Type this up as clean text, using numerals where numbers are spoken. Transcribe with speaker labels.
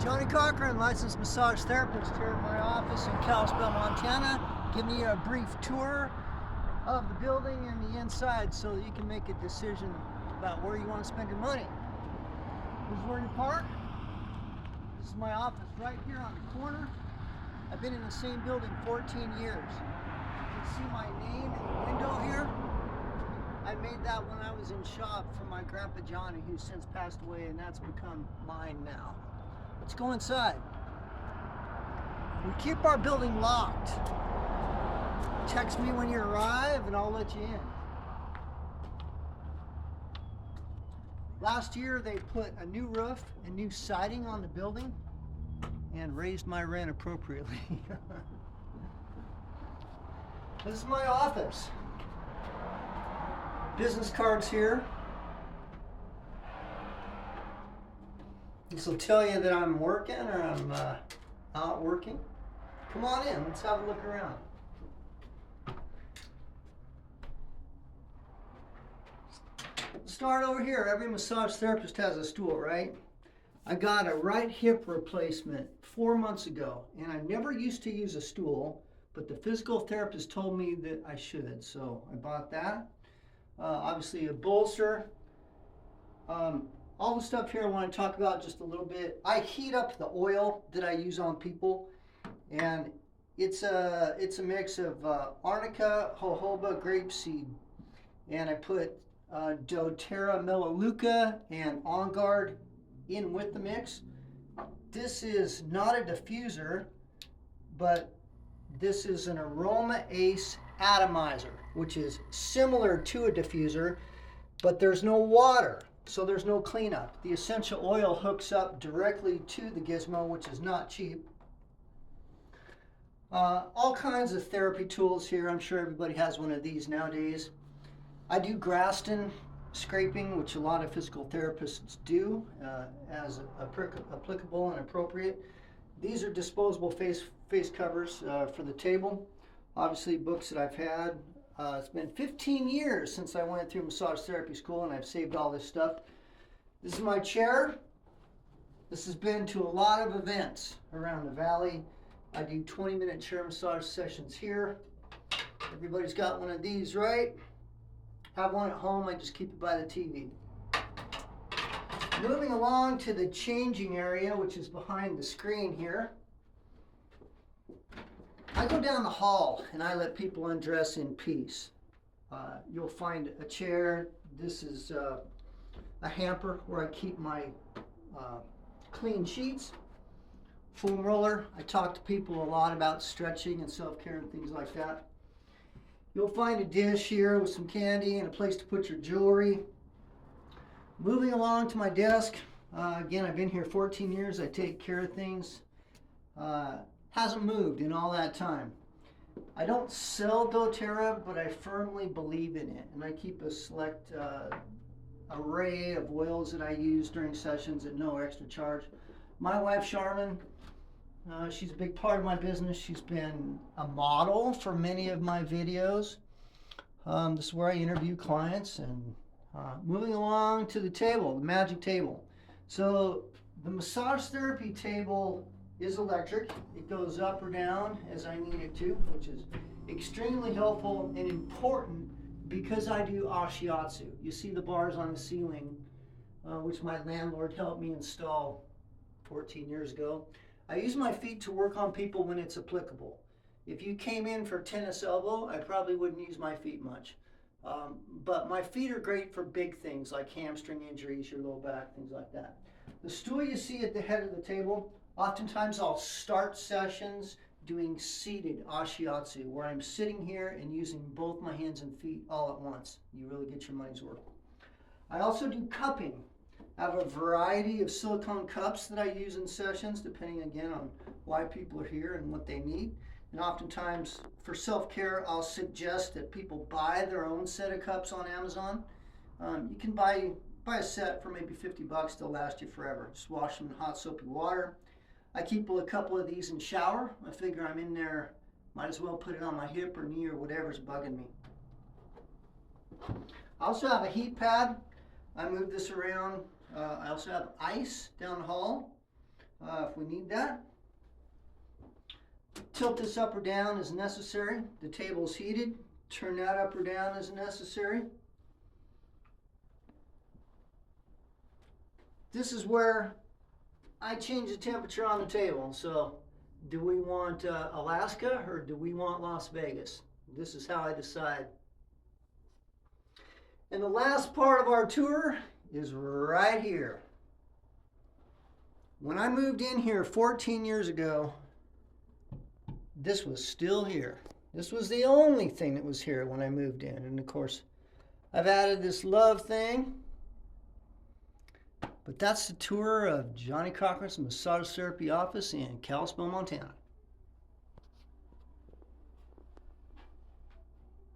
Speaker 1: Johnny Cochran, licensed massage therapist here at my office in Kalispell, Montana. Giving you a brief tour of the building and the inside so that you can make a decision about where you want to spend your money. This is where you park. This is my office right here on the corner. I've been in the same building 14 years. You can see my name in the window here. I made that when I was in shop for my grandpa Johnny, who's since passed away, and that's become mine now. Let's go inside. We keep our building locked. Text me when you arrive and I'll let you in. Last year they put a new roof and new siding on the building and raised my rent appropriately. This is my office. Business cards here. This will tell you that I'm working or I'm not working. Come on in, let's have a look around. Start over here. Every massage therapist has a stool, right? I got a right hip replacement 4 months ago, and I never used to use a stool, but the physical therapist told me that I should, so I bought that. Obviously a bolster. All the stuff here I want to talk about just a little bit. I heat up the oil that I use on people, and it's a mix of arnica, jojoba, grapeseed, and I put doTERRA, melaleuca, and On Guard in with the mix. This is not a diffuser, but this is an aroma ace atomizer, which is similar to a diffuser, but there's no water, so there's no cleanup. The essential oil hooks up directly to the gizmo, which is not cheap. All kinds of therapy tools here. I'm sure everybody has one of these nowadays. I do Graston scraping, which a lot of physical therapists do as applicable and appropriate. These are disposable face covers for the table. Obviously books that I've had. It's been 15 years since I went through massage therapy school, and I've saved all this stuff. This is my chair. This has been to a lot of events around the valley. I do 20-minute chair massage sessions here. Everybody's got one of these, right? Have one at home. I just keep it by the TV. Moving along to the changing area, which is behind the screen here. I go down the hall and I let people undress in peace. You'll find a chair. This is a hamper where I keep my clean sheets. Foam roller. I talk to people a lot about stretching and self-care and things like that. You'll find a dish here with some candy and a place to put your jewelry. Moving along to my desk. Again, I've been here 14 years. I take care of things. Hasn't moved in all that time. I don't sell doTERRA, but I firmly believe in it, and I keep a select array of oils that I use during sessions at no extra charge. My wife Charmin, she's a big part of my business. She's been a model for many of my videos. This is where I interview clients. And moving along to the table, the magic table. So the massage therapy table is electric. It goes up or down as I need it to, which is extremely helpful and important because I do ashiatsu. You see the bars on the ceiling, which my landlord helped me install 14 years ago. I use my feet to work on people when it's applicable. If you came in for tennis elbow, I probably wouldn't use my feet much. But my feet are great for big things like hamstring injuries, your low back, things like that. The stool you see at the head of the table, oftentimes I'll start sessions doing seated ashiatsu, where I'm sitting here and using both my hands and feet all at once. You really get your money's worth. I also do cupping. I have a variety of silicone cups that I use in sessions, depending again on why people are here and what they need. And oftentimes for self-care, I'll suggest that people buy their own set of cups on Amazon. You can buy a set for maybe $50. They'll last you forever. Just wash them in hot soapy water. I keep a couple of these in shower. I figure I'm in there, might as well put it on my hip or knee or whatever's bugging me. I also have a heat pad. I move this around. I also have ice down the hall if we need that. Tilt this up or down as necessary. The table is heated. Turn that up or down as necessary. This is where I change the temperature on the table. So do we want Alaska or do we want Las Vegas? This is how I decide. And the last part of our tour is right here. When I moved in here 14 years ago, this was still here. This was the only thing that was here when I moved in. And of course, I've added this love thing. But that's the tour of Johnny Cochran's massage therapy office in Kalispell, Montana.